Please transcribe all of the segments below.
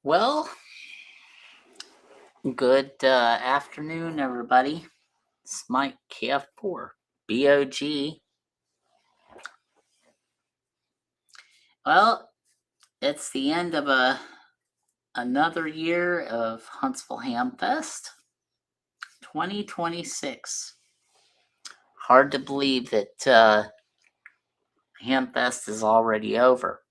Well, good afternoon, everybody. It's Mike KF4 BOG. Well, it's the end of another year of Huntsville Hamfest 2026. Hard to believe that Hamfest is already over.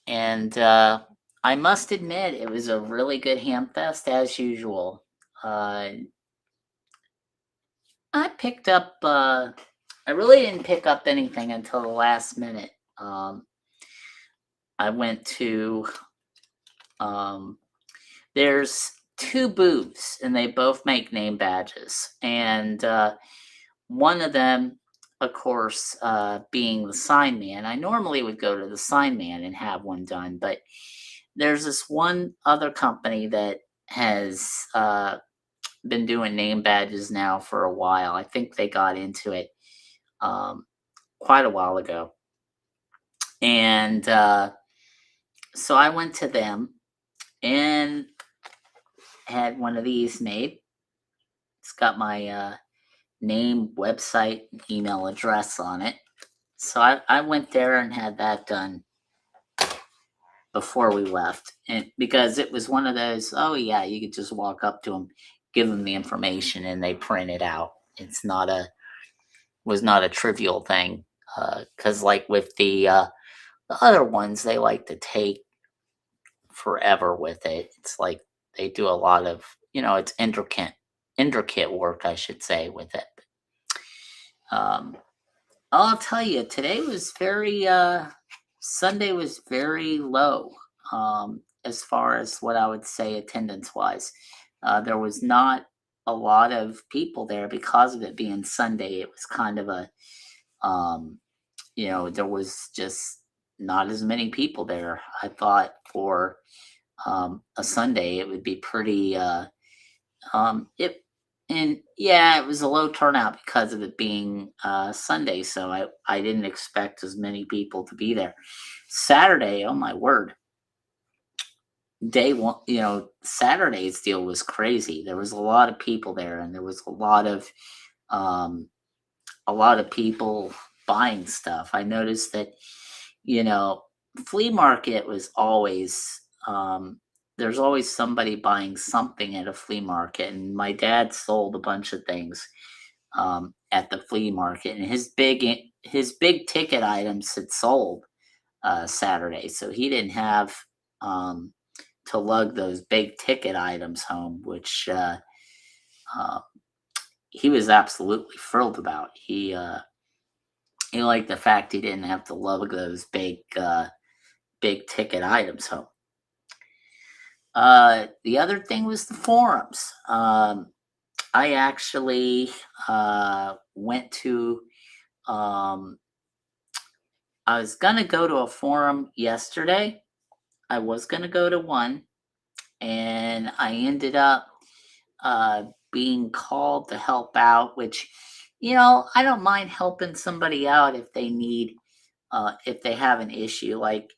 And I must admit, it was a really good Hamfest as usual. I picked up. I really didn't pick up anything until the last minute. Um, I went to. There's two booths, and they both make name badges. And one of them, of course, being the sign man. I normally would go to the sign man and have one done, but there's this one other company that has been doing name badges now for a while. I think they got into it um, quite a while ago. And so I went to them and had one of these made. It's got my name, website, email address on it. So I went there and had that done before we left. And because it was one of those, oh yeah, you could just walk up to them, give them the information, and they print it out. It's not a was not a trivial thing. Because like with the other ones, they like to take forever with it. It's like they do a lot of, it's intricate work, I should say, with it. Um, I'll tell you, today was Sunday was very low, as far as what I would say attendance wise. There was not a lot of people there because of it being Sunday. It was kind of um, there was just not as many people there. I thought for a Sunday it would be pretty. It and yeah, it was a low turnout because of it being Sunday, so I didn't expect as many people to be there. Saturday, oh my word, day one, Saturday's deal was crazy. There was a lot of people there, and there was um, a lot of people buying stuff. I noticed that, you know, flea market was always there's always somebody buying something at a flea market, and my dad sold a bunch of things at the flea market, and his big ticket items had sold Saturday, so he didn't have um, to lug those big ticket items home, which uh, he was absolutely thrilled about. He liked the fact he didn't have to lug those big ticket items home. The other thing was the forums. I actually went to. Um, I was gonna go to a forum yesterday. I was gonna go to one, and I ended up uh, being called to help out. Which, I don't mind helping somebody out if they need, if they have an issue. Like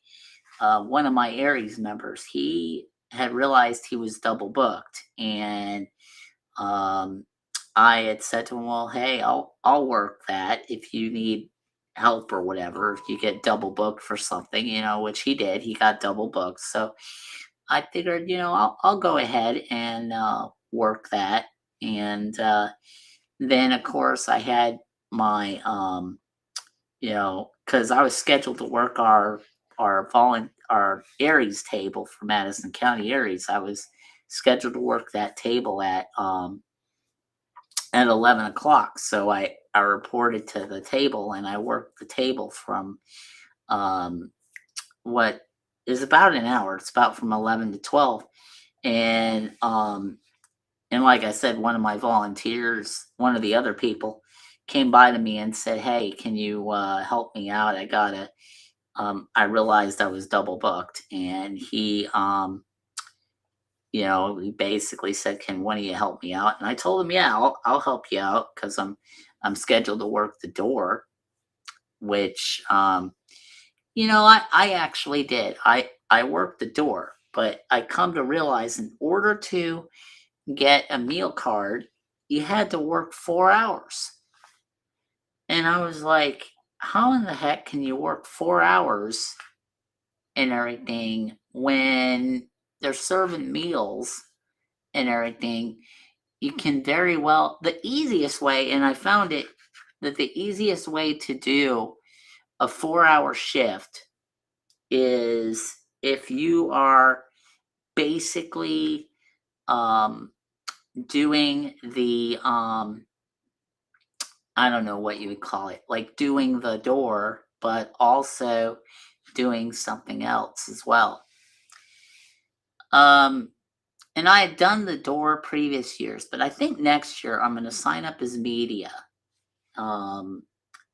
one of my Aries members, he had realized he was double booked, and um, I had said to him, "Well, hey, I'll work that if you need help or whatever. If you get double booked for something, which he did. He got double booked, so I figured, I'll go ahead and work that, and then of course I had my because I was scheduled to work our Aries table for Madison County Aries. I was scheduled to work that table at 11 o'clock. So I reported to the table, and I worked the table from um, what is about an hour. It's about from 11 to 12, and like I said, one of my volunteers, one of the other people, came by to me and said, "Hey, can you help me out? I realized I was double booked," and he basically said, "Can one of you help me out?" And I told him, "Yeah, I'll help you out because I'm scheduled to work the door," which I actually did. I worked the door, but I come to realize in order to get a meal card, you had to work 4 hours. And I was like, how in the heck can you work 4 hours and everything when they're serving meals and everything? You can very well, the easiest way, and I found it that the easiest way to do a 4 hour shift is if you are basically um, doing the I don't know what you would call it, like doing the door, but also doing something else as well. Um, and I had done the door previous years, but I think next year I'm going to sign up as media, um,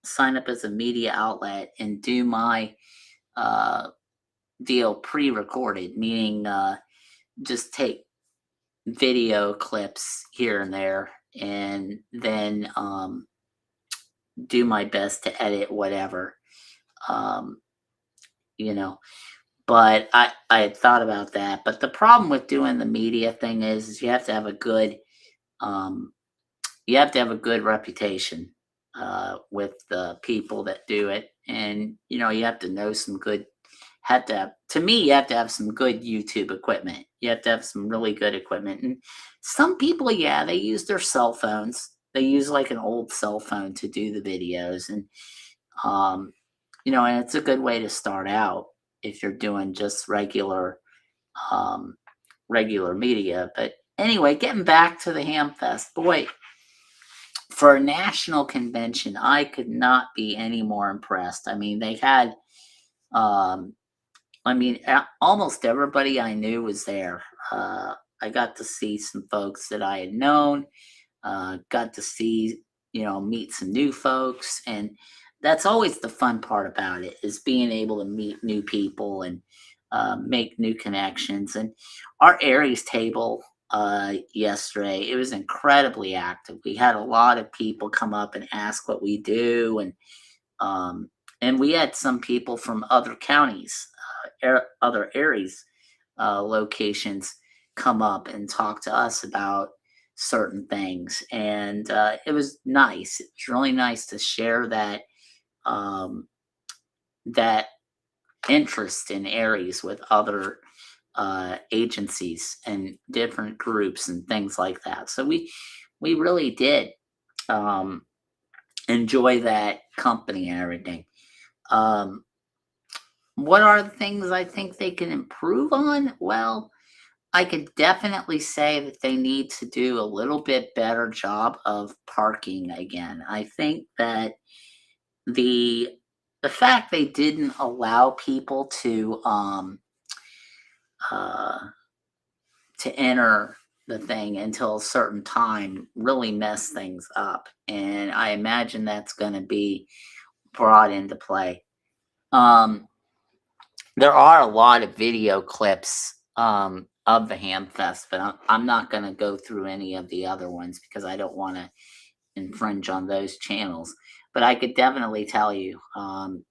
sign up as a media outlet and do my uh, deal pre-recorded, meaning just take video clips here and there, and then do my best to edit whatever. Um, you know, but I had thought about that. But the problem with doing the media thing is you have to have a good um, you have to have a good reputation with the people that do it, and you have to know some good. Have to have, to me, you have to have some good YouTube equipment. You have to have some really good equipment. And some people, yeah, they use their cell phones. They use like an old cell phone to do the videos, and um, and it's a good way to start out if you're doing just um, regular media. But anyway, getting back to the Hamfest, boy, for a national convention, I could not be any more impressed. I mean, they had, um, almost everybody I knew was there. I got to see some folks that I had known, got to see, meet some new folks. And that's always the fun part about it is being able to meet new people and make new connections. And our Aries table yesterday, it was incredibly active. We had a lot of people come up and ask what we do. Um, and we had some people from other counties, other Aries locations come up and talk to us about certain things. And it was nice. It's really nice to share um, that interest in Aries with other agencies and different groups and things like that. So we really did um, enjoy that company and everything. Um, what are the things I think they can improve on? Well, I could definitely say that they need to do a little bit better job of parking again. I think that the the fact they didn't allow people uh, to enter the thing until a certain time really messed things up, and I imagine that's going to be brought into play. Um, there are a lot of video clips of the Hamfest, but I'm not going to go through any of the other ones because I don't want to infringe on those channels. But I could definitely tell you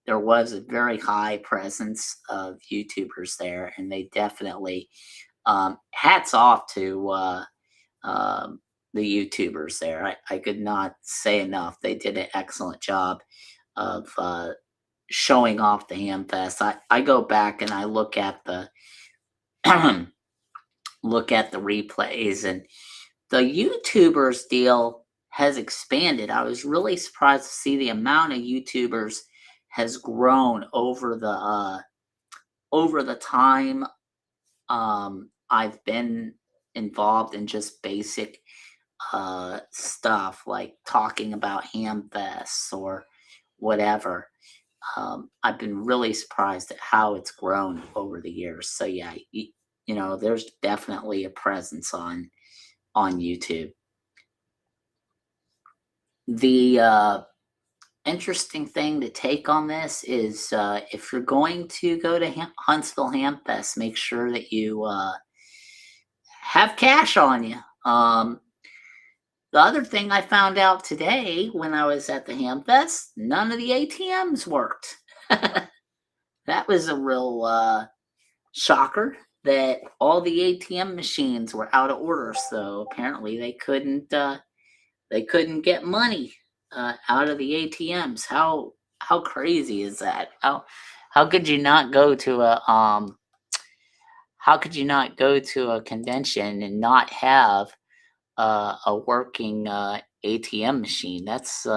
there was a very high presence of YouTubers there, and they definitely hats off to the YouTubers there. I could not say enough. They did an excellent job of showing off the Hamfest. I go back and I look at the look at the replays, and the YouTubers deal has expanded. I was really surprised to see the amount of YouTubers has grown over the time I've been involved in just basic stuff like talking about Hamfests or whatever. I've been really surprised at how it's grown over the years. So yeah, there's definitely a presence on YouTube. The interesting thing to take on this is if you're going to go to Huntsville Hamfest, make sure that you have cash on you. The other thing I found out today when I was at the Hamfest, none of the ATMs worked. That was a real shocker that all the ATM machines were out of order. So apparently they couldn't get money out of the ATMs. How crazy is that? How could you not go to a how could you not go to a convention and not have a working ATM machine? That's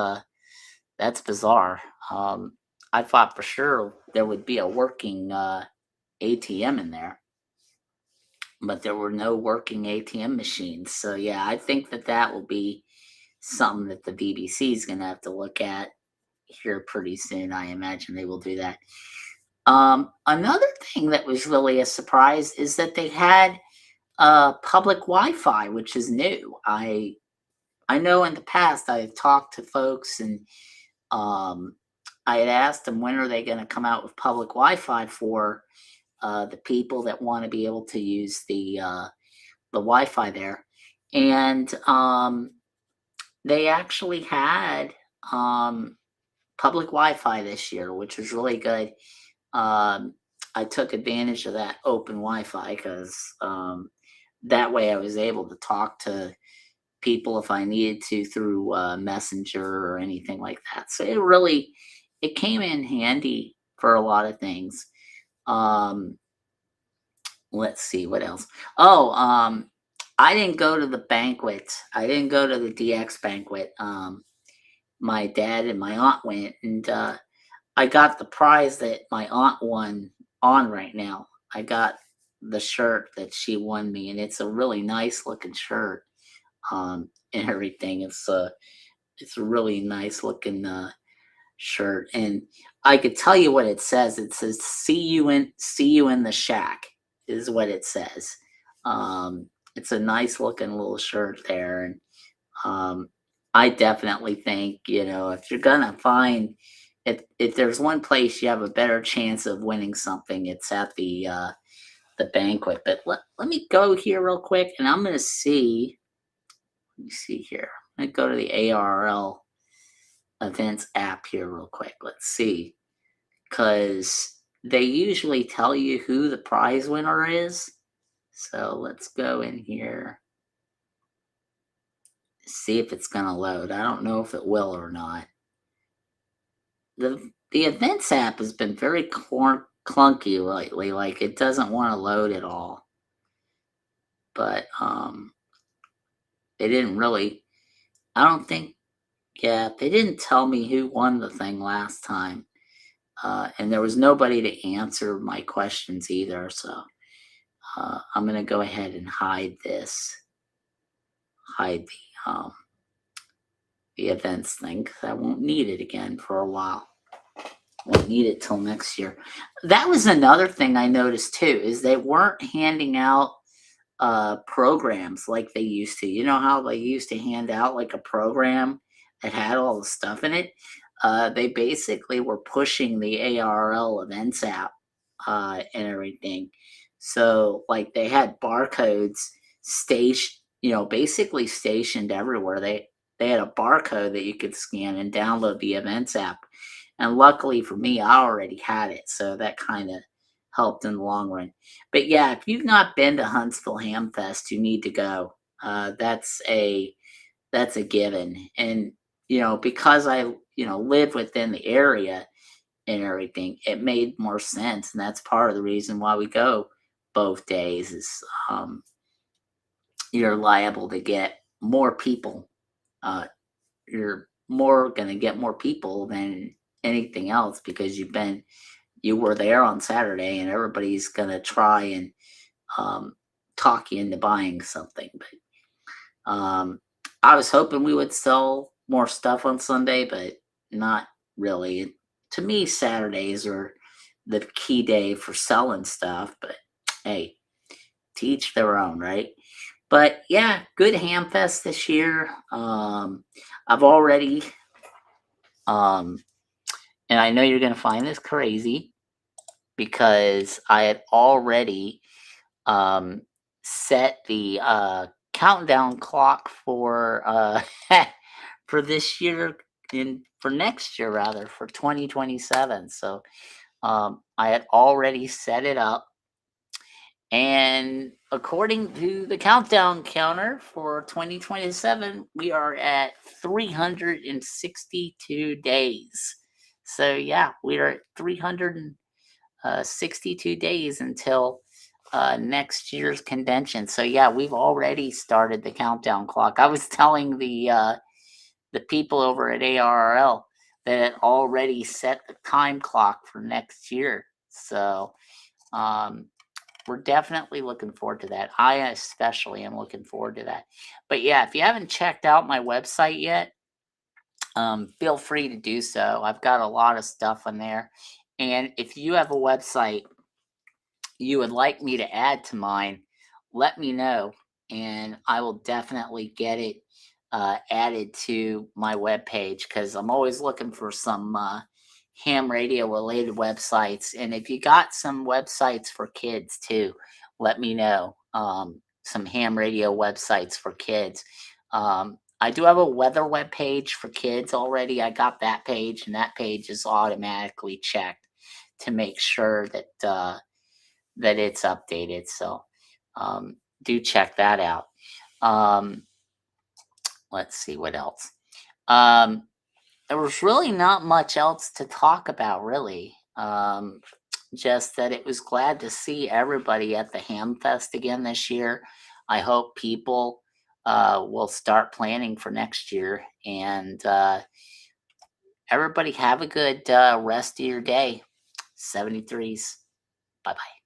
bizarre. I thought for sure there would be a working ATM in there, but there were no working ATM machines. So yeah, I think that that will be something that the BBC is going to have to look at here pretty soon. I imagine they will do that. Another thing that was really a surprise is that they had public Wi-Fi, which is new. I know in the past I've talked to folks and um, I had asked them when are they going to come out with public Wi-Fi for the people that want to be able to use the Wi-Fi there, and they actually had um, public Wi-Fi this year, which was really good. Um, I took advantage of that open Wi-Fi because that way I was able to talk to people if I needed to through Messenger or anything like that. So it came in handy for a lot of things. Um, let's see what else. Oh, I didn't go to the banquet. I didn't go to the DX banquet. My dad and my aunt went, and I got the prize that my aunt won on right now. I got the shirt that she won me, and it's a really nice looking shirt and everything. It's a really nice looking shirt, and I could tell you what it says. It says see you in the shack," is what it says. It's a nice looking little shirt there, and um, I definitely think if you're gonna find if there's one place you have a better chance of winning something, it's at the banquet. But let me go here real quick, and I'm gonna see. Let me see here. I'm gonna go to the ARL events app here real quick. Let's see, because they usually tell you who the prize winner is. So let's go in here, see if it's gonna load. I don't know if it will or not. The events app has been very clunky lately. Like it doesn't want to load at all. But they didn't really. I don't think. Yeah, they didn't tell me who won the thing last time. And there was nobody to answer my questions either. So I'm going to go ahead and hide this, hide the events thing because I won't need it again for a while. Won't need it till next year. That was another thing I noticed too is they weren't handing out programs like they used to. You know how they used to hand out like a program that had all the stuff in it? They basically were pushing the ARL events app and everything. So like they had barcodes basically stationed everywhere. They had a barcode that you could scan and download the events app. And luckily for me, I already had it, so that kind of helped in the long run. But yeah, if you've not been to Huntsville Hamfest, you need to go. That's a given. And because I live within the area and everything, it made more sense, and that's part of the reason why we go both days. Is you're liable to get more people. Uh, you're more going to get more people than anything else because you were there on Saturday, and everybody's going to try and um, talk you into buying something. But I was hoping we would sell more stuff on Sunday, but not really. To me, Saturdays are the key day for selling stuff, but hey, to each their own, right? But yeah, good Hamfest this year. I've already, um, and I know you're going to find this crazy because I had already um, set the countdown clock for for this year and for next year rather for 2027. So I had already set it up And according to the countdown counter for 2027, we are at 362 days. So, yeah, we are at 362 days until next year's convention. So, yeah, we've already started the countdown clock. I was telling the people over at ARRL that it already set the time clock for next year. So, um, we're definitely looking forward to that. I especially am looking forward to that. But yeah, if you haven't checked out my website yet, feel free to do so. I've got a lot of stuff on there. And if you have a website you would like me to add to mine, let me know, and I will definitely get it added to my webpage because I'm always looking for some ham radio related websites. And if you got some websites for kids too, let me know. Some ham radio websites for kids. I do have a weather web page for kids already. I got that page, and that page is automatically checked to make sure that it's updated. So do check that out. Um, let's see what else. Um, there was really not much else to talk about, really. Just that it was glad to see everybody at the Hamfest again this year. I hope people will start planning for next year, and everybody have a good rest of your day. 73s. Bye bye.